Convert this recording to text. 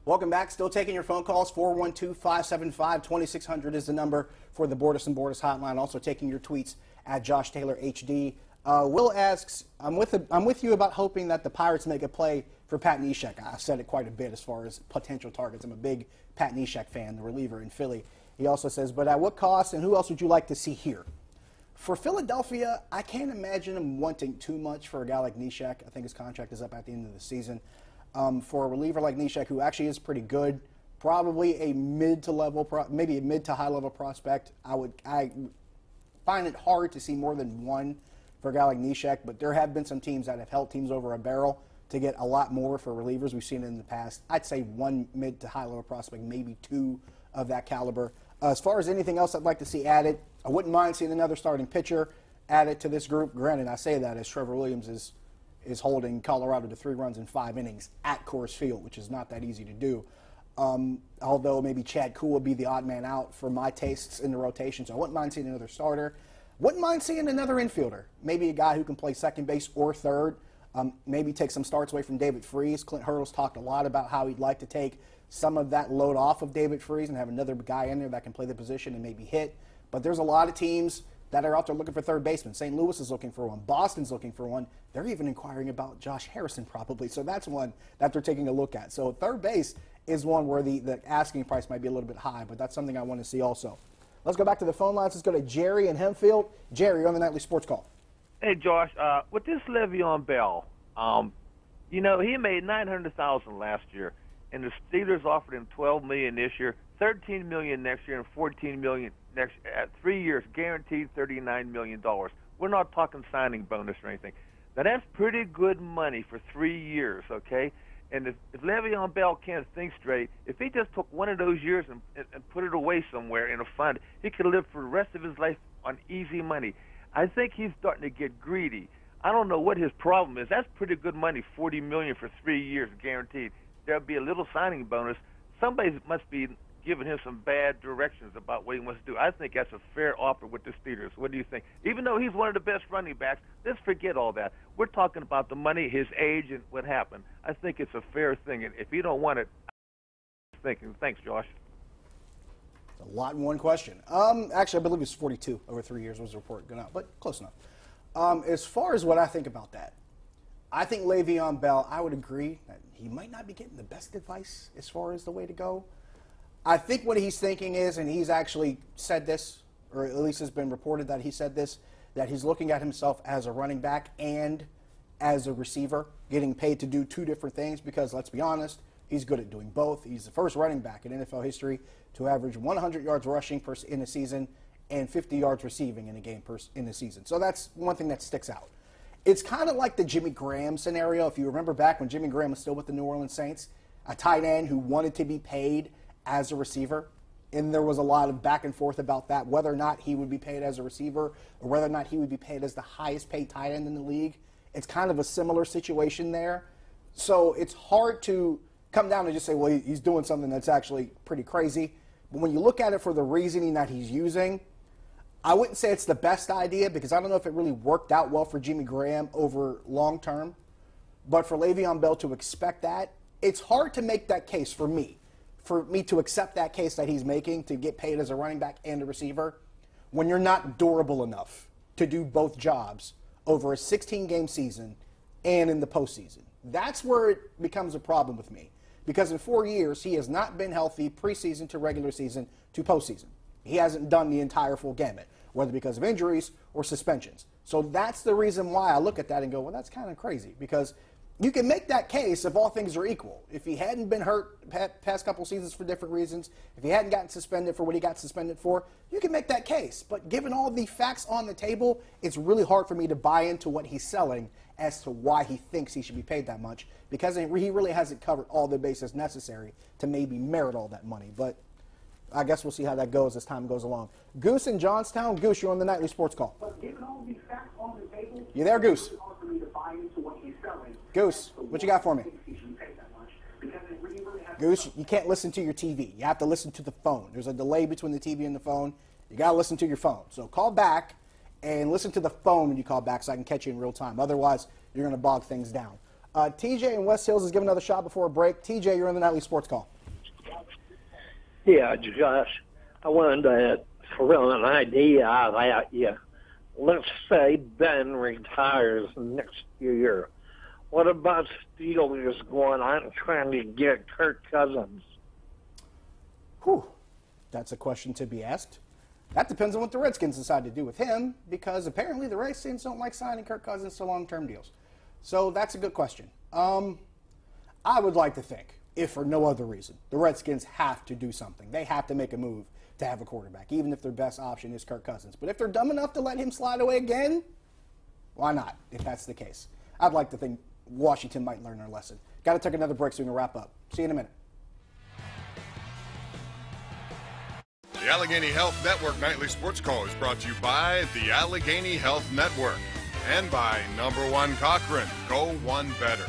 Welcome back. Still taking your phone calls. 412-575-2600 is the number for the Bordas and Bordas hotline. Also taking your tweets at Josh Taylor HD. Will asks, I'm with you about hoping that the Pirates make a play for Pat Neshek. I've said it quite a bit as far as potential targets. I'm a big Pat Neshek fan, the reliever in Philly. He also says, but at what cost and who else would you like to see here? For Philadelphia, I can't imagine him wanting too much for a guy like Neshek. I think his contract is up at the end of the season. For a reliever like Neshek, who actually is pretty good, probably a mid to high level prospect. I find it hard to see more than one for a guy like Neshek, but there have been some teams that have held teams over a barrel to get a lot more for relievers. We've seen it in the past. I'd say one mid to high level prospect, maybe two of that caliber. As far as anything else I'd like to see added, I wouldn't mind seeing another starting pitcher added to this group. Granted, I say that as Trevor Williams is holding Colorado to 3 runs in 5 innings at Coors Field, which is not that easy to do. Although maybe Chad Kuhl would be the odd man out for my tastes in the rotation, so I wouldn't mind seeing another starter. Wouldn't mind seeing another infielder, maybe a guy who can play second base or third, maybe take some starts away from David Freese. Clint Hurdle's talked a lot about how he'd like to take some of that load off of David Freese and have another guy in there that can play the position and maybe hit. But there's a lot of teams that are out there looking for third baseman. St. Louis is looking for one. Boston's looking for one. They're even inquiring about Josh Harrison probably. So that's one that they're taking a look at. So third base is one where the asking price might be a little bit high, but that's something I want to see also. Let's go back to the phone lines. Let's go to Jerry in Hempfield. Jerry, you're on the Nightly Sports Call. Hey, Josh, with this Le'Veon Bell, he made $900,000 last year, and the Steelers offered him $12 million this year, $13 million next year, and $14 million next at 3 years, guaranteed $39 million. We're not talking signing bonus or anything. Now that's pretty good money for 3 years, okay? And if Le'Veon Bell can't think straight, if he just took one of those years and put it away somewhere in a fund, he could live for the rest of his life on easy money. I think he's starting to get greedy. I don't know what his problem is. That's pretty good money, $40 million for 3 years guaranteed. There'll be a little signing bonus. Somebody must be giving him some bad directions about what he wants to do. I think that's a fair offer with the Steelers. What do you think? Even though he's one of the best running backs, let's forget all that. We're talking about the money, his age, and what happened. I think it's a fair thing, and if you don't want it, I'm thinking. Thanks, Josh. A lot in one question. Actually, I believe it's 42 over 3 years was the report going out, but close enough. As far as what I think about that, I think Le'Veon Bell, I would agree that he might not be getting the best advice as far as the way to go. I think what he's thinking is, and he's actually said this, or at least has been reported that he said this, that he's looking at himself as a running back and as a receiver, getting paid to do two different things because, let's be honest, he's good at doing both. He's the first running back in NFL history to average 100 yards rushing in a season and 50 yards receiving in a game in a season. So that's one thing that sticks out. It's kind of like the Jimmy Graham scenario. If you remember back when Jimmy Graham was still with the New Orleans Saints, a tight end who wanted to be paid as a receiver, and there was a lot of back and forth about that, whether or not he would be paid as a receiver or whether or not he would be paid as the highest paid tight end in the league. It's kind of a similar situation there. So it's hard to come down and just say, well, he's doing something that's actually pretty crazy. But when you look at it for the reasoning that he's using, I wouldn't say it's the best idea because I don't know if it really worked out well for Jimmy Graham over long term. But for Le'Veon Bell to expect that, it's hard to make that case for me to accept that case that he's making to get paid as a running back and a receiver when you're not durable enough to do both jobs over a 16-game season and in the postseason. That's where it becomes a problem with me because in 4 years he has not been healthy preseason to regular season to postseason. He hasn't done the entire full gamut, whether because of injuries or suspensions. So that's the reason why I look at that and go, well, that's kind of crazy because you can make that case if all things are equal. If he hadn't been hurt past couple seasons for different reasons, if he hadn't gotten suspended for what he got suspended for, you can make that case. But given all the facts on the table, it's really hard for me to buy into what he's selling as to why he thinks he should be paid that much because he really hasn't covered all the bases necessary to maybe merit all that money. But I guess we'll see how that goes as time goes along. Goose in Johnstown. Goose, you're on the Nightly Sports Call. But given all these facts on the table, you there, Goose? it's hard for me to buy into what he's selling. Goose, what you got for me? Goose, you can't listen to your TV. You have to listen to the phone. There's a delay between the TV and the phone. You got to listen to your phone. So call back and listen to the phone when you call back so I can catch you in real time. Otherwise, you're going to bog things down. TJ in West Hills is giving another shot before a break. TJ, you're in the Nightly Sports Call. Yeah, Josh, I wanted to throw an idea out at you. Let's say Ben retires next year. What about Steelers going out and trying to get Kirk Cousins? Whew. That's a question to be asked. That depends on what the Redskins decide to do with him, because apparently the Redskins don't like signing Kirk Cousins to long-term deals. So that's a good question. I would like to think, if for no other reason, the Redskins have to do something. They have to make a move to have a quarterback, even if their best option is Kirk Cousins. But if they're dumb enough to let him slide away again, why not, if that's the case? I'd like to think Washington might learn their lesson. Got to take another break so we can wrap up. See you in a minute. The Allegheny Health Network Nightly Sports Call is brought to you by the Allegheny Health Network and by Number One Cochrane. Go one better.